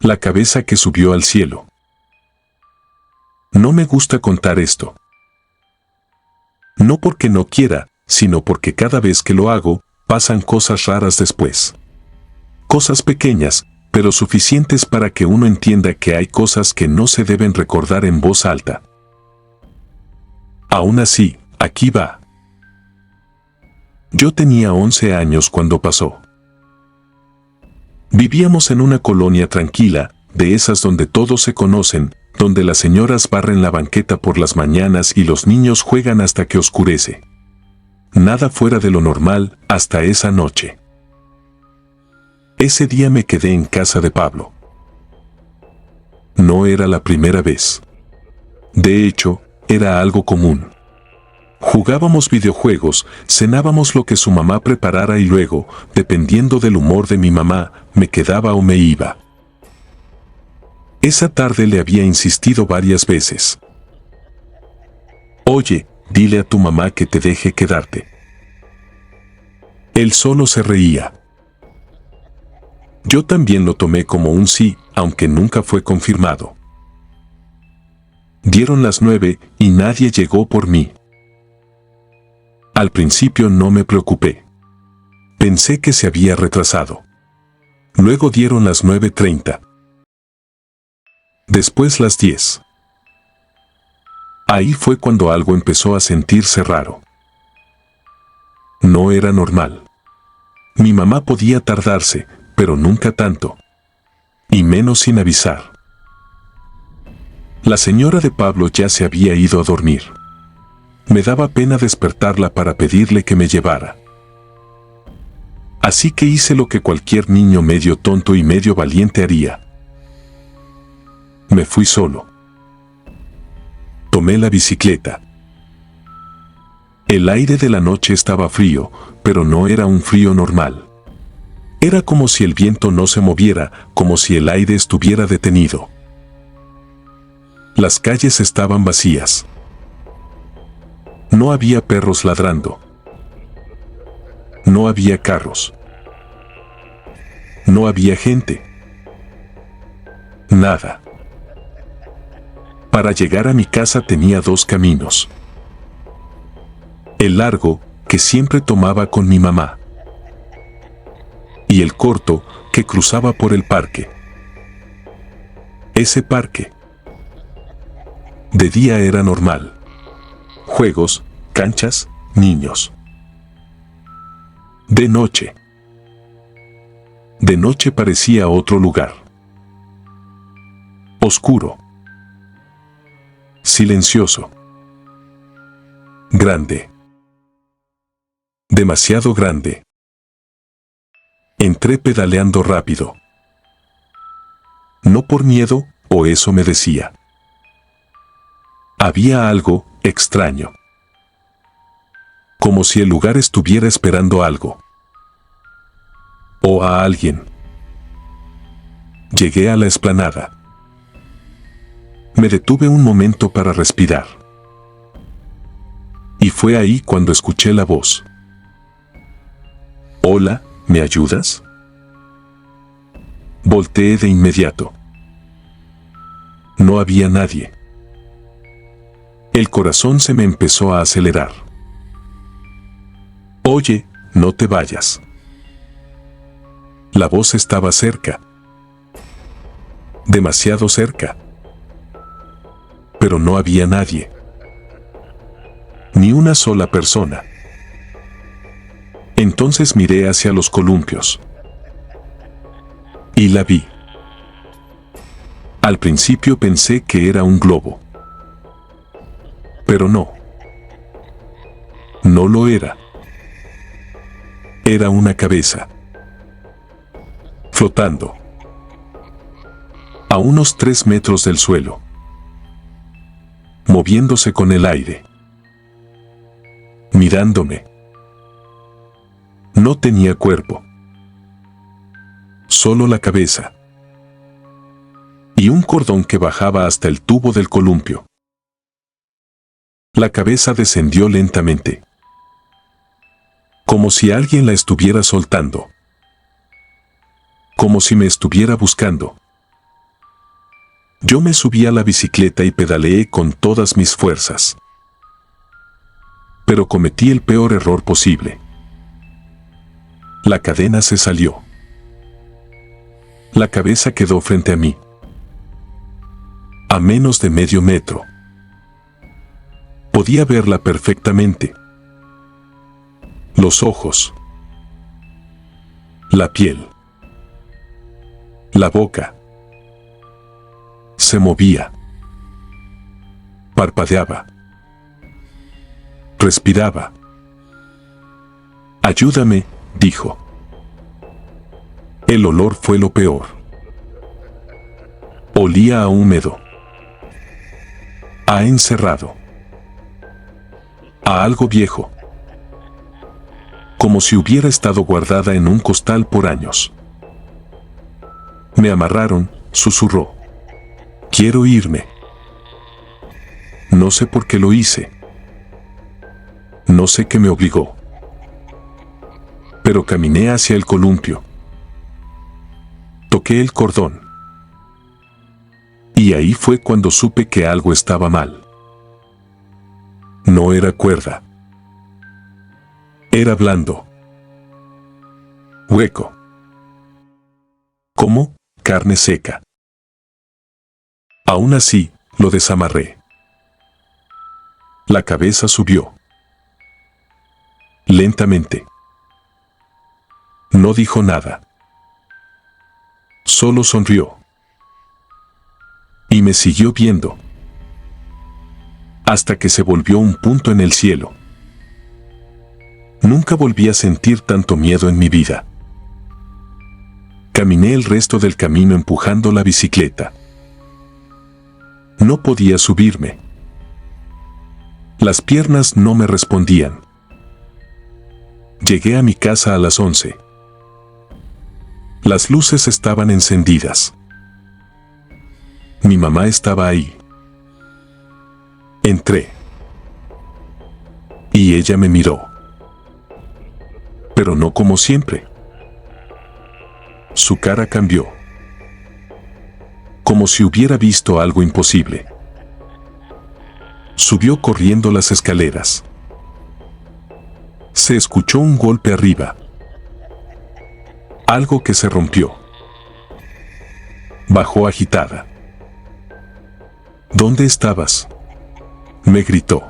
La cabeza que subió al cielo. No me gusta contar esto. No porque no quiera, sino porque cada vez que lo hago, pasan cosas raras después. Cosas pequeñas, pero suficientes para que uno entienda que hay cosas que no se deben recordar en voz alta. Aún así, aquí va. Yo tenía 11 años cuando pasó. Vivíamos en una colonia tranquila, de esas donde todos se conocen, donde las señoras barren la banqueta por las mañanas y los niños juegan hasta que oscurece. Nada fuera de lo normal hasta esa noche. Ese día me quedé en casa de Pablo. No era la primera vez. De hecho, era algo común. Jugábamos videojuegos, cenábamos lo que su mamá preparara y luego, dependiendo del humor de mi mamá, me quedaba o me iba. Esa tarde le había insistido varias veces. Oye, dile a tu mamá que te deje quedarte. Él solo se reía. Yo también lo tomé como un sí, aunque nunca fue confirmado. Dieron las 9 y nadie llegó por mí. Al principio no me preocupé. Pensé que se había retrasado. Luego dieron las 9:30. Después las 10. Ahí fue cuando algo empezó a sentirse raro. No era normal. Mi mamá podía tardarse, pero nunca tanto. Y menos sin avisar. La señora de Pablo ya se había ido a dormir. Me daba pena despertarla para pedirle que me llevara. Así que hice lo que cualquier niño medio tonto y medio valiente haría. Me fui solo. Tomé la bicicleta. El aire de la noche estaba frío, pero no era un frío normal. Era como si el viento no se moviera, como si el aire estuviera detenido. Las calles estaban vacías. No había perros ladrando. No había carros. No había gente. Nada. Para llegar a mi casa tenía 2 caminos. El largo, que siempre tomaba con mi mamá. Y el corto, que cruzaba por el parque. Ese parque. De día era normal. Juegos, canchas, niños. De noche. De noche parecía otro lugar. Oscuro. Silencioso. Grande. Demasiado grande. Entré pedaleando rápido. No por miedo, o eso me decía. Había algo extraño. Como si el lugar estuviera esperando algo. O a alguien. Llegué a la explanada. Me detuve un momento para respirar. Y fue ahí cuando escuché la voz. Hola, ¿me ayudas? Volteé de inmediato. No había nadie. El corazón se me empezó a acelerar. Oye, no te vayas. La voz estaba cerca. Demasiado cerca. Pero no había nadie. Ni una sola persona. Entonces miré hacia los columpios. Y la vi. Al principio pensé que era un globo. Pero no. No lo era. Era una cabeza. Flotando. A unos 3 metros del suelo. Moviéndose con el aire. Mirándome. No tenía cuerpo. Solo la cabeza. Y un cordón que bajaba hasta el tubo del columpio. La cabeza descendió lentamente. Como si alguien la estuviera soltando. Como si me estuviera buscando. Yo me subí a la bicicleta y pedaleé con todas mis fuerzas. Pero cometí el peor error posible. La cadena se salió. La cabeza quedó frente a mí, a menos de medio metro. Podía verla perfectamente. Los ojos, la piel, la boca. Se movía. Parpadeaba. Respiraba. «Ayúdame», dijo. El olor fue lo peor. Olía a húmedo. A encerrado. A algo viejo. Como si hubiera estado guardada en un costal por años. «Me amarraron», susurró. «Quiero irme». No sé por qué lo hice. No sé qué me obligó. Pero caminé hacia el columpio. Toqué el cordón. Y ahí fue cuando supe que algo estaba mal. No era cuerda. Era blando. Hueco. Como carne seca. Aún así, lo desamarré. La cabeza subió. Lentamente. No dijo nada. Solo sonrió. Y me siguió viendo. Hasta que se volvió un punto en el cielo. Nunca volví a sentir tanto miedo en mi vida. Caminé el resto del camino empujando la bicicleta. No podía subirme. Las piernas no me respondían. Llegué a mi casa a las 11. Las luces estaban encendidas. Mi mamá estaba ahí. Entré. Y ella me miró. Pero no como siempre. Su cara cambió. Como si hubiera visto algo imposible. Subió corriendo las escaleras. Se escuchó un golpe arriba. Algo que se rompió. Bajó agitada. «¿Dónde estabas?», me gritó.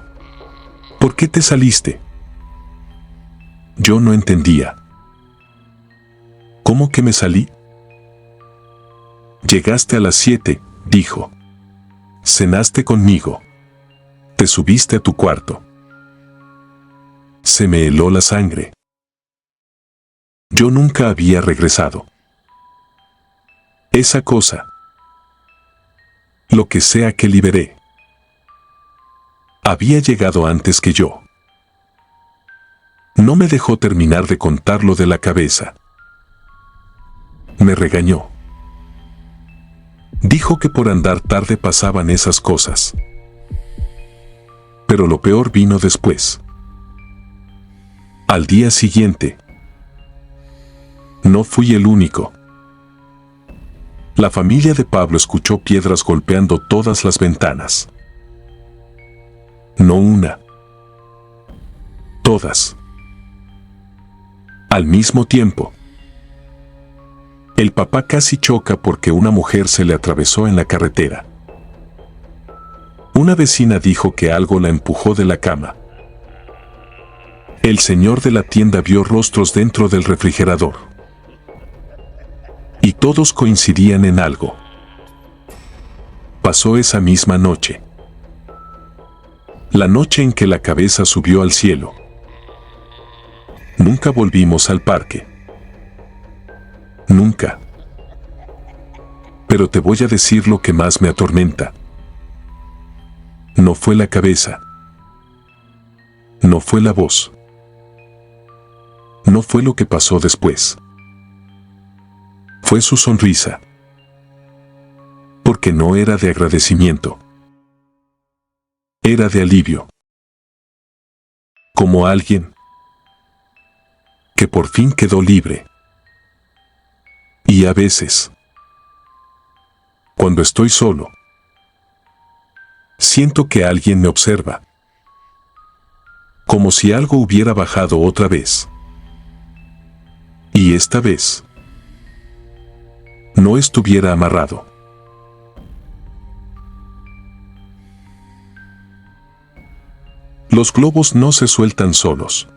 «¿Por qué te saliste?». Yo no entendía. «¿Cómo que me salí?». «Llegaste a las 7», dijo. «Cenaste conmigo. Te subiste a tu cuarto». Se me heló la sangre. Yo nunca había regresado. Esa cosa, lo que sea que liberé, había llegado antes que yo. No me dejó terminar de contar lo de la cabeza. Me regañó. Dijo que por andar tarde pasaban esas cosas. Pero lo peor vino después. Al día siguiente. No fui el único. La familia de Pablo escuchó piedras golpeando todas las ventanas. No una. Todas. Al mismo tiempo. El papá casi choca porque una mujer se le atravesó en la carretera. Una vecina dijo que algo la empujó de la cama. El señor de la tienda vio rostros dentro del refrigerador. Y todos coincidían en algo. Pasó esa misma noche. La noche en que la cabeza subió al cielo. Nunca volvimos al parque. Nunca. Pero te voy a decir lo que más me atormenta. No fue la cabeza. No fue la voz. No fue lo que pasó después. Fue su sonrisa. Porque no era de agradecimiento. Era de alivio. Como alguien que por fin quedó libre. Y a veces, cuando estoy solo, Siento que alguien me observa. Como si algo hubiera bajado otra vez. Y esta vez no estuviera amarrado. Los globos no se sueltan solos.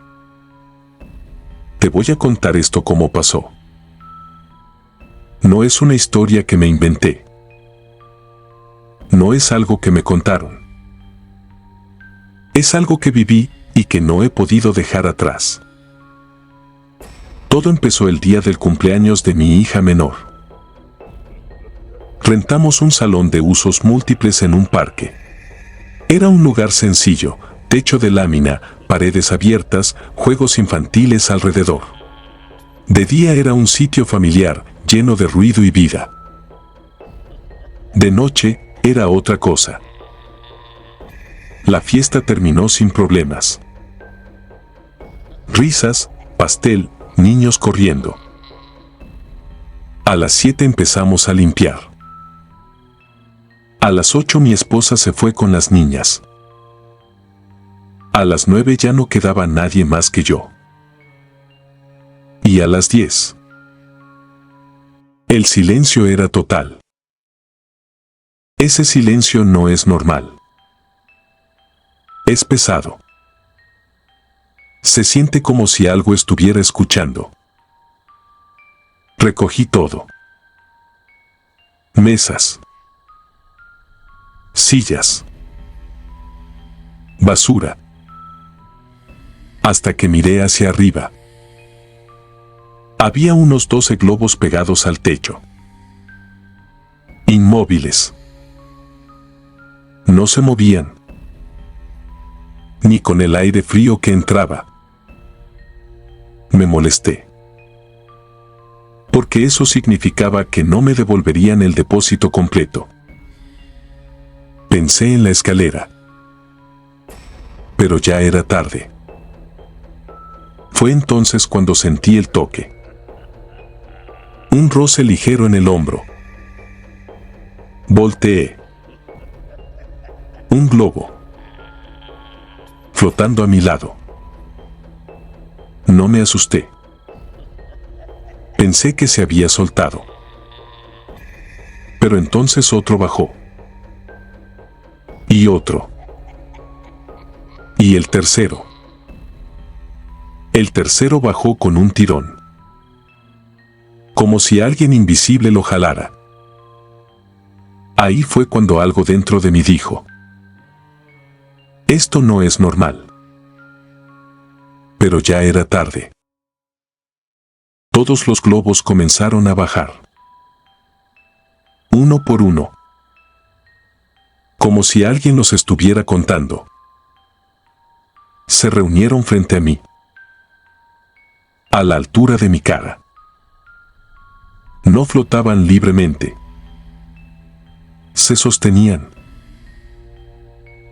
Te voy a contar esto como pasó. No es una historia que me inventé. No es algo que me contaron. Es algo que viví y que no he podido dejar atrás. Todo empezó el día del cumpleaños de mi hija menor. Rentamos un salón de usos múltiples en un parque. Era un lugar sencillo, techo de lámina, paredes abiertas, juegos infantiles alrededor. De día era un sitio familiar, lleno de ruido y vida. De noche era otra cosa. La fiesta terminó sin problemas. Risas, pastel, niños corriendo. A las 7 empezamos a limpiar. A las 8 mi esposa se fue con las niñas. A las 9 ya no quedaba nadie más que yo. Y a las 10. El silencio era total. Ese silencio no es normal. Es pesado. Se siente como si algo estuviera escuchando. Recogí todo. Mesas. Sillas. Basura. Hasta que miré hacia arriba. Había unos 12 globos pegados al techo. Inmóviles. No se movían. Ni con el aire frío que entraba. Me molesté. Porque eso significaba que no me devolverían el depósito completo. Pensé en la escalera. Pero ya era tarde. Fue entonces cuando sentí el toque. Un roce ligero en el hombro. Volteé. Un globo. Flotando a mi lado. No me asusté. Pensé que se había soltado. Pero entonces otro bajó. Y otro. Y el tercero. El tercero bajó con un tirón. Como si alguien invisible lo jalara. Ahí fue cuando algo dentro de mí dijo: esto no es normal. Pero ya era tarde. Todos los globos comenzaron a bajar. Uno por uno. Como si alguien los estuviera contando. Se reunieron frente a mí. A la altura de mi cara. No flotaban libremente. Se sostenían.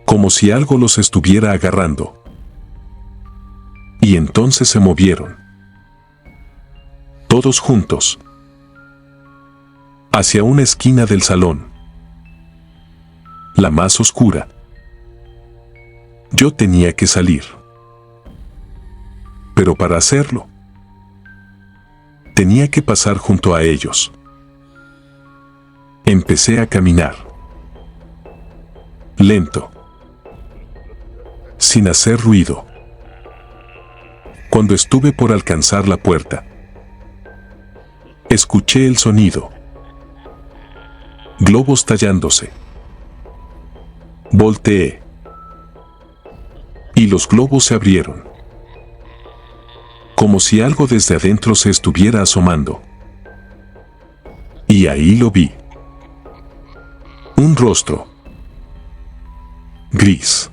Como si algo los estuviera agarrando. Y entonces se movieron. Todos juntos. Hacia una esquina del salón. La más oscura. Yo tenía que salir. Pero para hacerlo, tenía que pasar junto a ellos. Empecé a caminar. Lento. Sin hacer ruido. Cuando estuve por alcanzar la puerta, escuché el sonido. Globos tallándose. Volteé. Y los globos se abrieron. Como si algo desde adentro se estuviera asomando. Y ahí lo vi. Un rostro. Gris.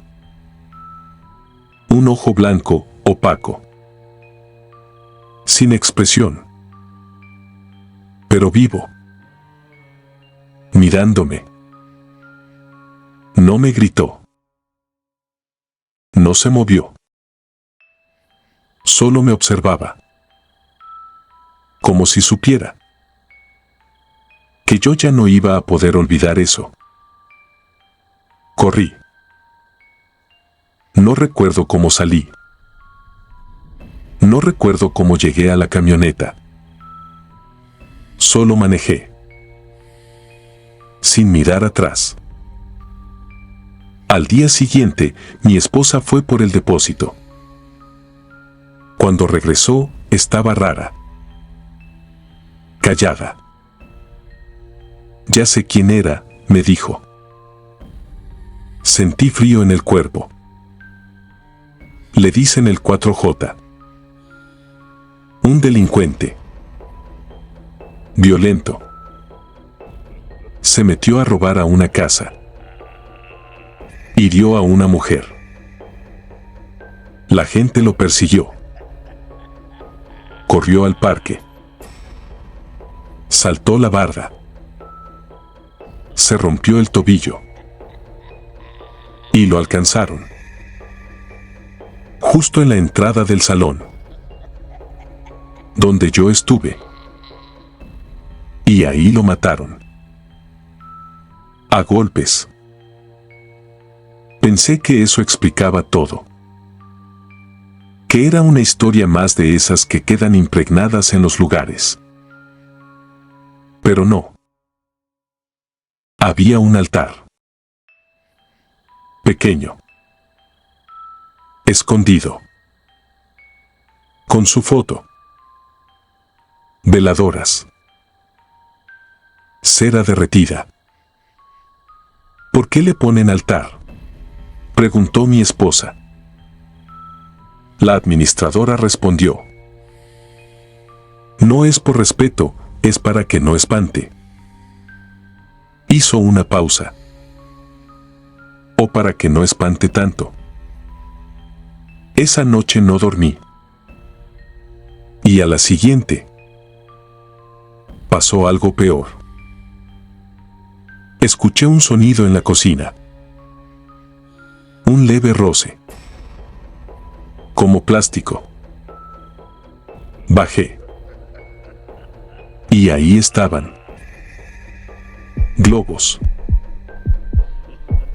Un ojo blanco, opaco. Sin expresión. Pero vivo. Mirándome. No me gritó. No se movió. Solo me observaba. Como si supiera que yo ya no iba a poder olvidar eso. Corrí. No recuerdo cómo salí. No recuerdo cómo llegué a la camioneta. Solo manejé. Sin mirar atrás. Al día siguiente, mi esposa fue por el depósito. Cuando regresó, estaba rara. Callada. Ya sé quién era, me dijo. Sentí frío en el cuerpo. Le dicen el 4J. Un delincuente. Violento. Se metió a robar a una casa. Hirió a una mujer. La gente lo persiguió. Corrió al parque. Saltó la barda. Se rompió el tobillo. Y lo alcanzaron. Justo en la entrada del salón. Donde yo estuve. Y ahí lo mataron. A golpes. Pensé que eso explicaba todo. Que era una historia más de esas que quedan impregnadas en los lugares. Pero no. Había un altar. Pequeño. Escondido. Con su foto. Veladoras. Cera derretida. ¿Por qué le ponen altar?, preguntó mi esposa. La administradora respondió. No es por respeto, es para que no espante. Hizo una pausa. O para que no espante tanto. Esa noche no dormí. Y a la siguiente. Pasó algo peor. Escuché un sonido en la cocina. Un leve roce. Como plástico. Bajé. Y ahí estaban. Globos.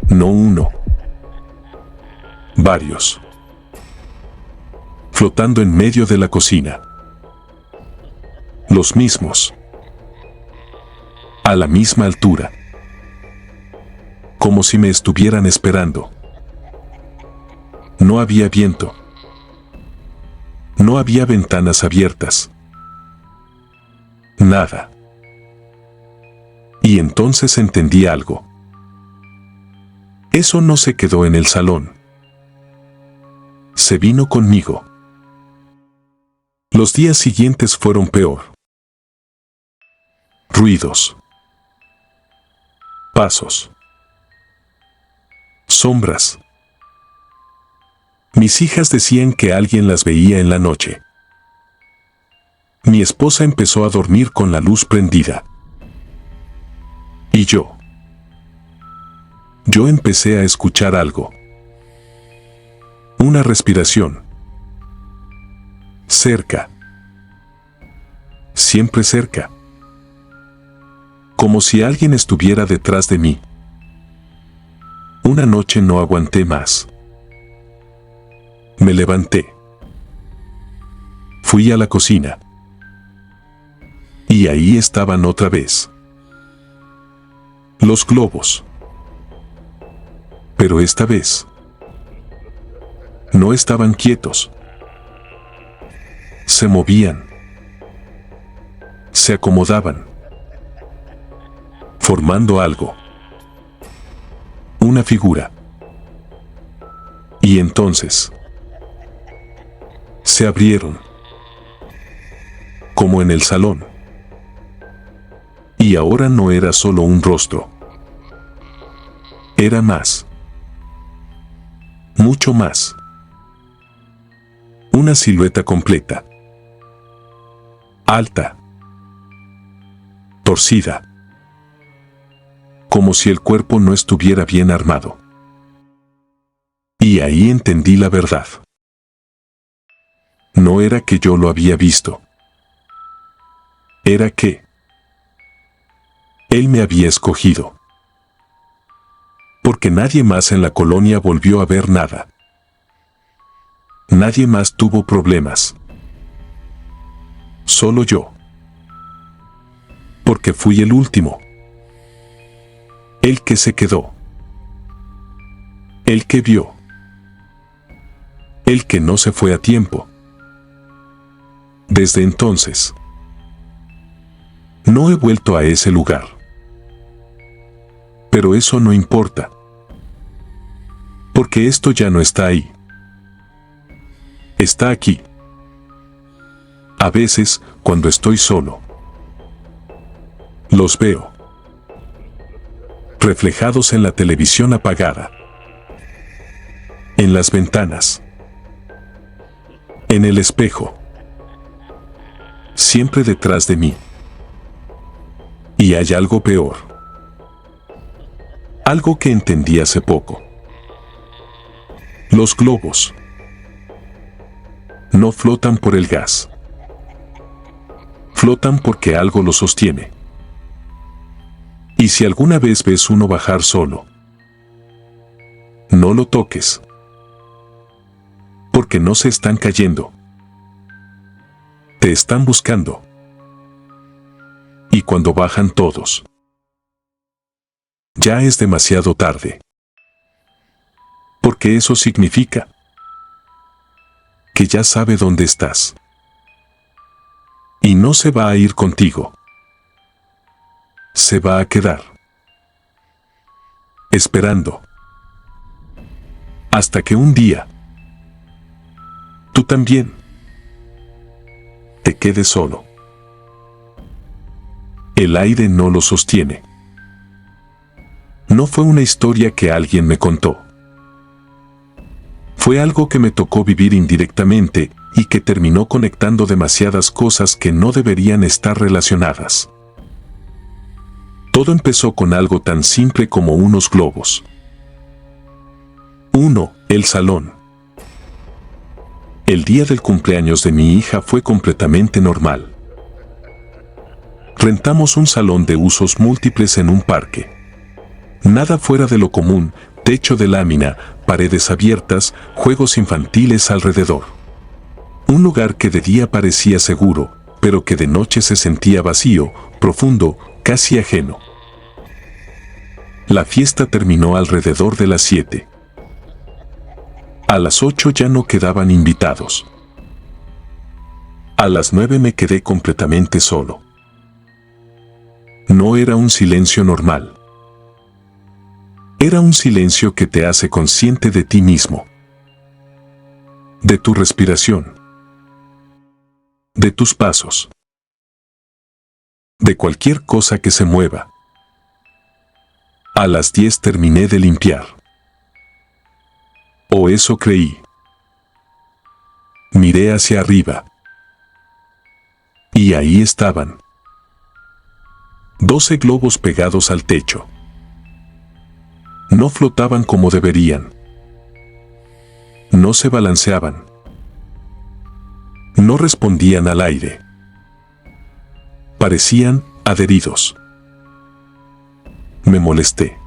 No uno. Varios. Flotando en medio de la cocina. Los mismos. A la misma altura. Como si me estuvieran esperando. No había viento. No había ventanas abiertas. Nada. Y entonces entendí algo. Eso no se quedó en el salón. Se vino conmigo. Los días siguientes fueron peor. Ruidos. Pasos. Sombras. Mis hijas decían que alguien las veía en la noche. Mi esposa empezó a dormir con la luz prendida. Y yo empecé a escuchar algo. Una respiración. Cerca. Siempre cerca. Como si alguien estuviera detrás de mí. Una noche no aguanté más. Me levanté. Fui a la cocina. Y ahí estaban otra vez. Los globos. Pero esta vez no estaban quietos. Se movían. Se acomodaban. Formando algo. Una figura. Y entonces se abrieron. Como en el salón. Y ahora no era solo un rostro. Era más. Mucho más. Una silueta completa. Alta. Torcida. Como si el cuerpo no estuviera bien armado. Y ahí entendí la verdad. No era que yo lo había visto. Era que él me había escogido. Porque nadie más en la colonia volvió a ver nada. Nadie más tuvo problemas. Solo yo. Porque fui el último. El que se quedó. El que vio. El que no se fue a tiempo. Desde entonces, no he vuelto a ese lugar. Pero eso no importa. Porque esto ya no está ahí. Está aquí. A veces, cuando estoy solo, los veo. Reflejados en la televisión apagada. En las ventanas. En el espejo. Siempre detrás de mí. Y hay algo peor. Algo que entendí hace poco. Los globos no flotan por el gas. Flotan porque algo los sostiene. Y si alguna vez ves uno bajar solo, no lo toques. Porque no se están cayendo. Te están buscando. Y cuando bajan todos, ya es demasiado tarde. Porque eso significa que ya sabe dónde estás. Y no se va a ir contigo. Se va a quedar. Esperando. Hasta que un día, tú también te quedes solo. El aire no lo sostiene. No fue una historia que alguien me contó. Fue algo que me tocó vivir indirectamente y que terminó conectando demasiadas cosas que no deberían estar relacionadas. Todo empezó con algo tan simple como unos globos. 1. El salón. El día del cumpleaños de mi hija fue completamente normal. Rentamos un salón de usos múltiples en un parque. Nada fuera de lo común, techo de lámina, paredes abiertas, juegos infantiles alrededor. Un lugar que de día parecía seguro, pero que de noche se sentía vacío, profundo, casi ajeno. La fiesta terminó alrededor de las 7. A las 8 ya no quedaban invitados. A las 9 me quedé completamente solo. No era un silencio normal. Era un silencio que te hace consciente de ti mismo. De tu respiración. De tus pasos. De cualquier cosa que se mueva. A las 10 terminé de limpiar. O eso creí. Miré hacia arriba. Y ahí estaban. 12 globos pegados al techo. No flotaban como deberían. No se balanceaban. No respondían al aire. Parecían adheridos. Me molesté.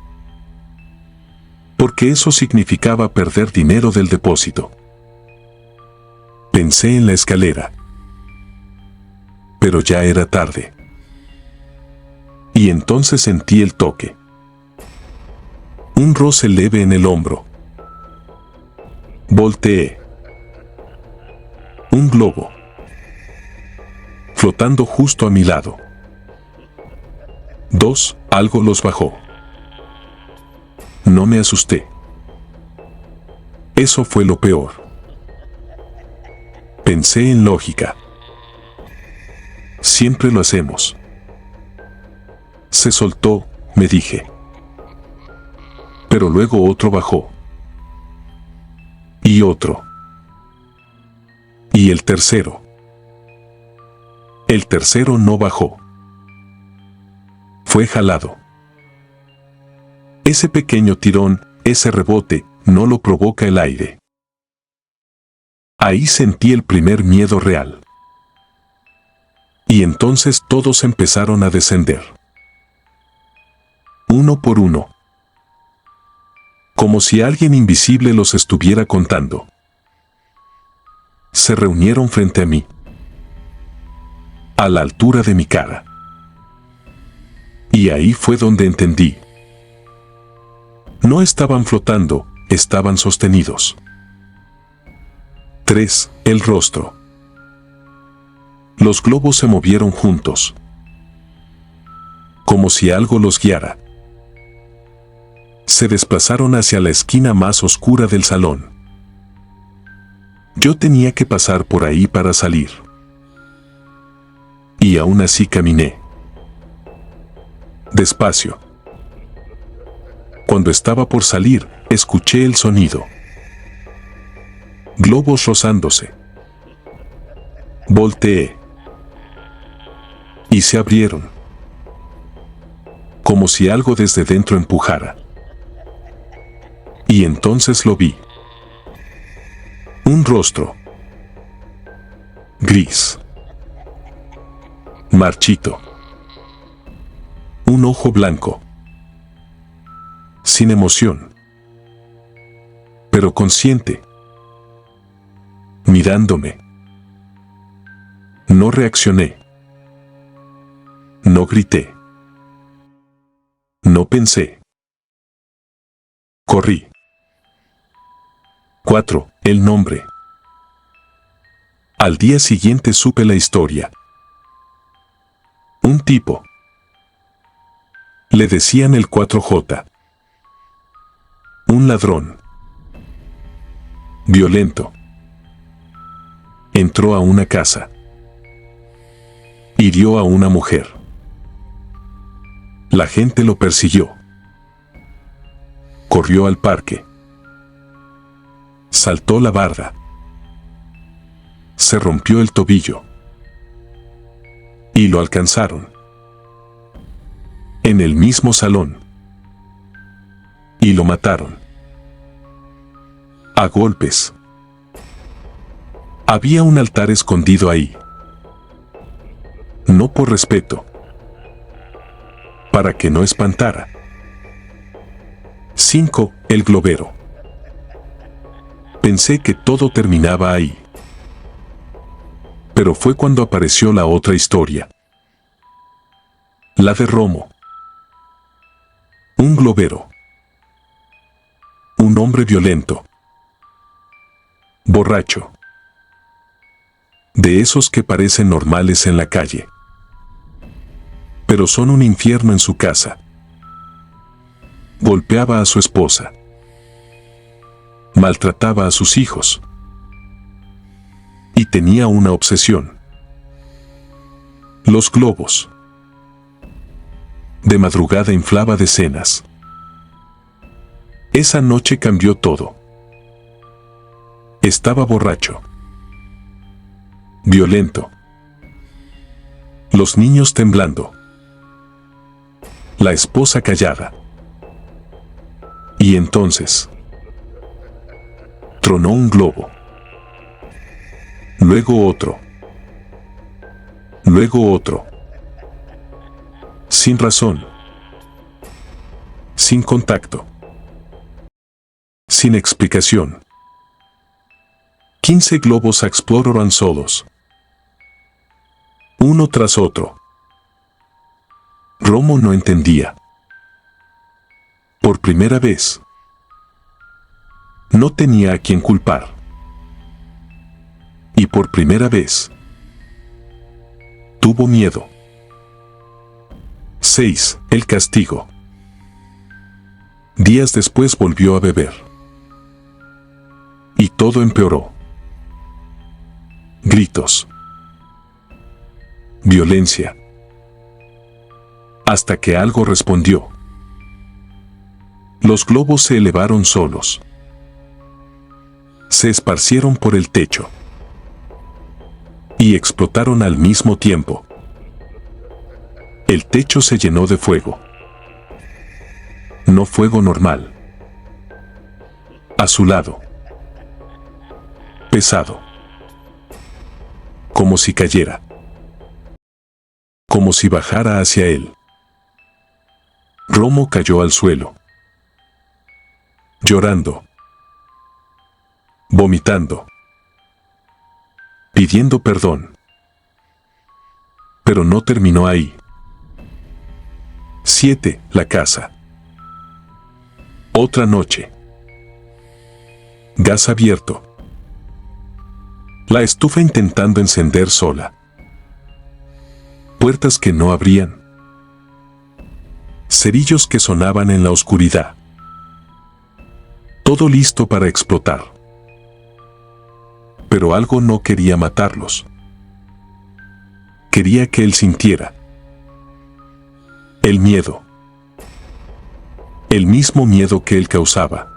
Porque eso significaba perder dinero del depósito. Pensé en la escalera. Pero ya era tarde. Y entonces sentí el toque. Un roce leve en el hombro. Volteé. Un globo. Flotando justo a mi lado. 2. Algo los bajó. No me asusté. Eso fue lo peor. Pensé en lógica. Siempre lo hacemos. Se soltó, me dije. Pero luego otro bajó. Y otro. Y el tercero. El tercero no bajó. Fue jalado. Ese pequeño tirón, ese rebote, no lo provoca el aire. Ahí sentí el primer miedo real. Y entonces todos empezaron a descender. Uno por uno. como si alguien invisible los estuviera contando. Se reunieron frente a mí, a la altura de mi cara. Y ahí fue donde entendí. No estaban flotando, estaban sostenidos. 3. El rostro. Los globos se movieron juntos, como si algo los guiara. Se desplazaron hacia la esquina más oscura del salón. Yo tenía que pasar por ahí para salir. Y aún así caminé. Despacio. Cuando estaba por salir, escuché el sonido. Globos rozándose. Volteé. Y se abrieron. Como si algo desde dentro empujara. Y entonces lo vi. Un rostro. Gris. Marchito. Un ojo blanco. Sin emoción. Pero consciente. Mirándome. No reaccioné. No grité. No pensé. Corrí. 4. El nombre. Al día siguiente supe la historia. Un tipo. Le decían el 4J. Un ladrón. Violento. Entró a una casa. Hirió a una mujer. La gente lo persiguió. Corrió al parque. Saltó la barda. Se rompió el tobillo. Y lo alcanzaron. En el mismo salón. Y lo mataron. A golpes. Había un altar escondido ahí. No por respeto. Para que no espantara. 5. El globero. Pensé que todo terminaba ahí. Pero fue cuando apareció la otra historia. La de Romo. Un globero. Un hombre violento. Borracho. De esos que parecen normales en la calle. Pero son un infierno en su casa. Golpeaba a su esposa. Maltrataba a sus hijos. Y tenía una obsesión. Los globos. De madrugada inflaba decenas. Esa noche cambió todo. Estaba borracho. Violento. Los niños temblando. La esposa callada. Y entonces tronó un globo. Luego otro. Luego otro. Sin razón. Sin contacto. Sin explicación. 15 globos exploraron solos. Uno tras otro. Romo no entendía. Por primera vez. No tenía a quien culpar. Y por primera vez. Tuvo miedo. 6. El castigo. Días después volvió a beber. Y todo empeoró. Gritos. Violencia. Hasta que algo respondió. Los globos se elevaron solos. Se esparcieron por el techo. Y explotaron al mismo tiempo. El techo se llenó de fuego. No fuego normal. Azulado. Pesado. Como si cayera. Como si bajara hacia él. Romo cayó al suelo. llorando, vomitando, pidiendo perdón. Pero no terminó ahí. 7. La casa. Otra noche. Gas abierto. La estufa intentando encender sola. Puertas que no abrían. Cerillos que sonaban en la oscuridad. Todo listo para explotar. Pero algo no quería matarlos. Quería que él sintiera. El miedo. El mismo miedo que él causaba.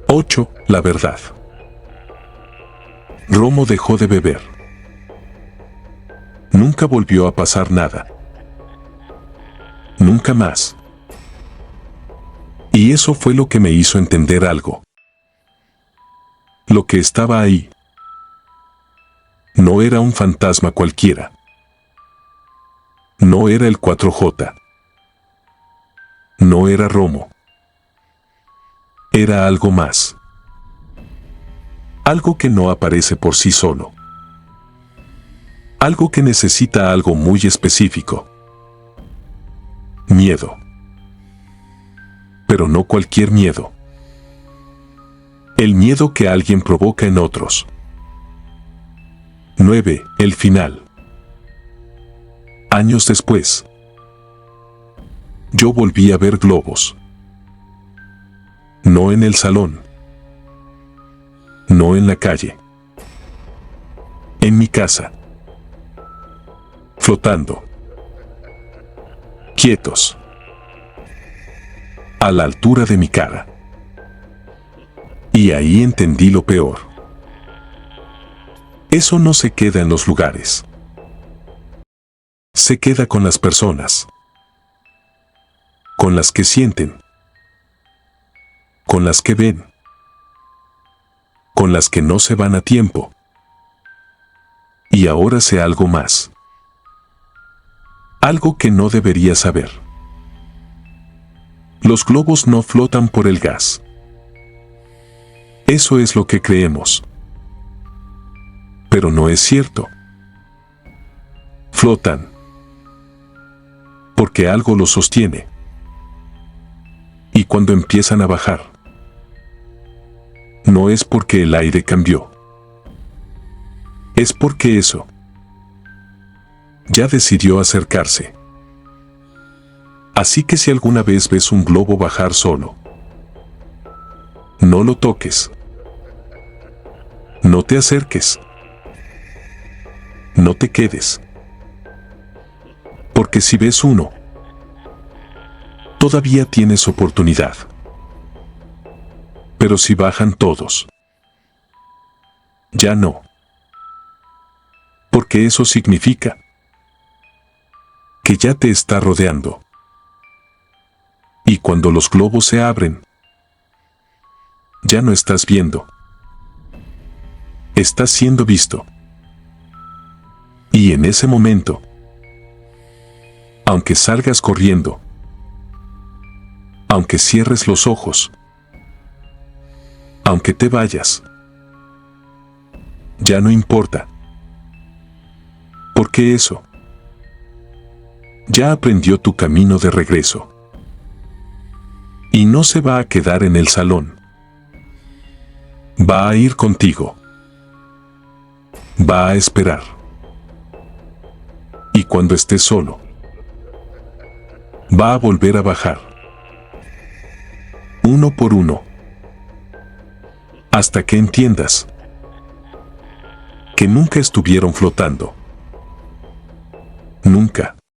8. La verdad. Romo dejó de beber. Nunca volvió a pasar nada. Nunca más. Y eso fue lo que me hizo entender algo. Lo que estaba ahí no era un fantasma cualquiera. No era el 4J. No era Romo. Era algo más. Algo que no aparece por sí solo. Algo que necesita algo muy específico. Miedo. Pero no cualquier miedo. El miedo que alguien provoca en otros. 9. El final. Años después, yo volví a ver globos. No en el salón. No en la calle. En mi casa. Flotando. Quietos. A la altura de mi cara. Y ahí entendí lo peor. Eso no se queda en los lugares. Se queda con las personas. Con las que sienten. Con las que ven. Con las que no se van a tiempo. Y ahora sé algo más. Algo que no debería saber. Los globos no flotan por el gas. Eso es lo que creemos. Pero no es cierto. Flotan. Porque algo los sostiene. Y cuando empiezan a bajar, no es porque el aire cambió. Es porque eso ya decidió acercarse. Así que si alguna vez ves un globo bajar solo, no lo toques. No te acerques. No te quedes. Porque si ves uno, todavía tienes oportunidad. Pero si bajan todos, ya no. Porque eso significa que ya te está rodeando. Y cuando los globos se abren, ya no estás viendo. Estás siendo visto. Y en ese momento, aunque salgas corriendo, aunque cierres los ojos, aunque te vayas, ya no importa. Porque eso ya aprendió tu camino de regreso. Y no se va a quedar en el salón. Va a ir contigo. Va a esperar. Y cuando estés solo, va a volver a bajar. Uno por uno. Hasta que entiendas que nunca estuvieron flotando. Nunca.